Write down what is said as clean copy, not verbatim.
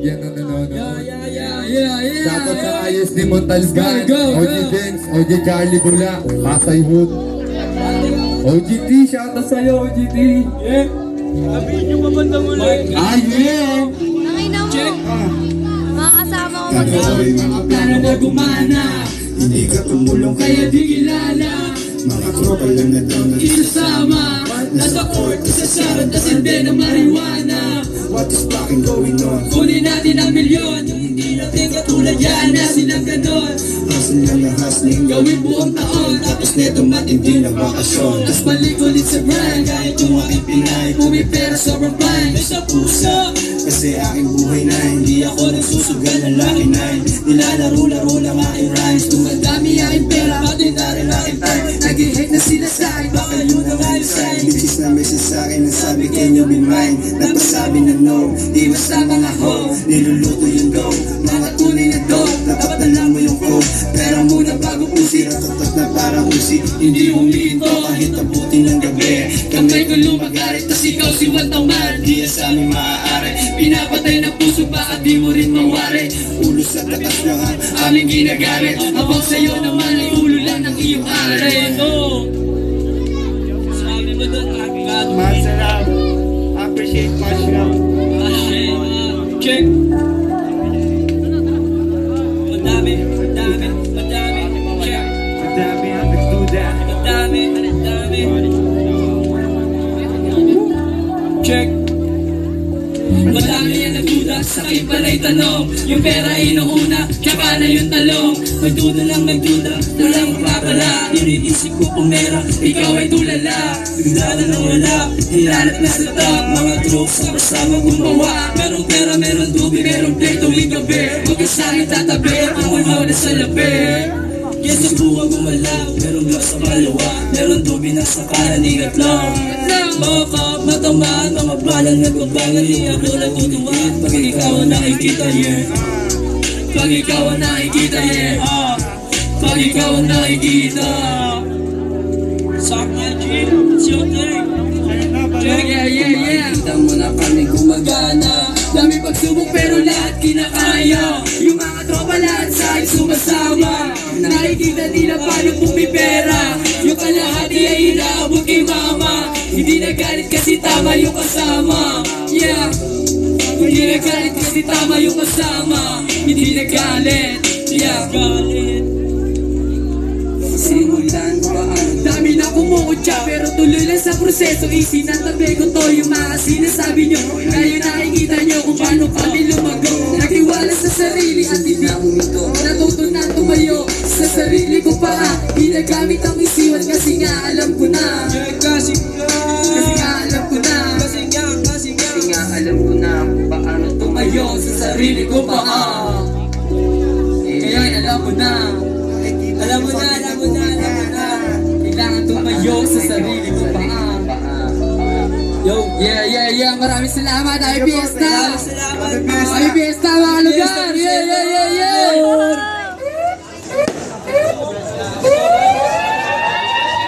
yan na nanonood. Yeah. Shoutout sa ayos ni Montalban, Go. OG Vince, OG Charlie Bula, Pasay Hood. OGT, shoutout sa'yo, OGT. Yeah. Sabihin nyo pa bandang ulit. Yeah. Nakina mo. Check. Mga kasama ko Gagawin mga plano na gumana. Hindi ka tumulong kaya di kilala. Mga tropa lang na daw isasama. Nasa court, sa sarang tas hindi na marijuana. What is fucking going on? Kunin natin ang milyon. Yung hindi natin katulad yan na silang ganon. Hustling lang na hustling, gawin buong taon. Tapos neto matindi ng bakasyon. Tas balik ulit sa grind. Kahit yung aking Pinay, pumipera sobrang fine. May sa puso, kasi aking buhay na. Hindi ako nagsusugal ng lucky nine. Nilalaro-laro lang aking rhymes. Tumadami aking pera, pati na rin aking time. Nag-i-hate na sila sa'kin, baka yun ang ayos sa'kin. Bisis na message sa'kin, nasabi can you be mine? Nagpasabi na no, di basta mga ho. Niluluto yung dough, mga tunay na dough. Dapat alam mo yung code, pero muna bago pusi. Ratatat na parang usi, hindi huminto kahit abutin ng gabi. Kamay ko lumagarit, tas ikaw si Waltamar. Di yan sa aming maaari, pinapatay ng puso, baka di mo rin mawari. Ulo sa tatas lang ang aming ginagamit, habang sa'yo naman ay ulo lang ng iyong ari. Sabi mo doon, agad. Masarap. Appreciate much love. Check. Madami. Check. Madami ang nagduda. Madami. Check. Madami ang nagduda, sa akin pala'y tanong. Yung pera inuuna, tsaka na yung talong. Magduda lang walang papala. Iniisip ko kung meron, ikaw ay tulala. Bigla na wala, hilalap na sa top. Mga troops na kasama gumawa. Merong pera, meron dubi, merong play tuwing gabi. Huwag ka sa'kin tatabi, kung umaw na sa labi. Yes, ang buwag gumalaw, merong gloss sa kalawa. Merong dubi na sa kanan, ingat lang. Baka matamaan, mga balang nagbabangan. Di ako natutuwaan, pag ikaw ang nakikita, yeah. Pag ikaw ang nakikita, yeah. Pag ikaw ang nakikita. Sakya, G, it's your thing. Yeah. Kita mo na kami gumagana. Dami pagsubok pero lahat kinakaya. Yung mga tropa lahat sa'yo sumasama. Nakikita nila paano pumipera. Yung kalahati ay inaabot kay mama. Hindi nagalit kasi tama yung kasama. Yeah. Hindi nagalit kasi tama yung kasama. Hindi nagalit. Yeah. Galit. Simulan ko ang dami na kumukutya, pero tuloy lang sa proseso. Easy na tabi ko to yung mga sinasabi nyo. Ngayon nakikita nyo kung paano kami lumago. Nagtiwala sa sarili at hindi humito. Natutunan tumayo sa sarili ko pa. Ginagamit ang isiwan kasi nga alam ko na. Kasi nga alam ko na. Kasi nga alam ko na kung paano tumayo sa sarili ko pa. Kaya alam mo na. Alam mo na. Kailangan tumayo sa sarili ko pa. Yo, yeah. Maraming salamat, Happy Fiesta. Happy Fiesta, mga lugar. Yeah.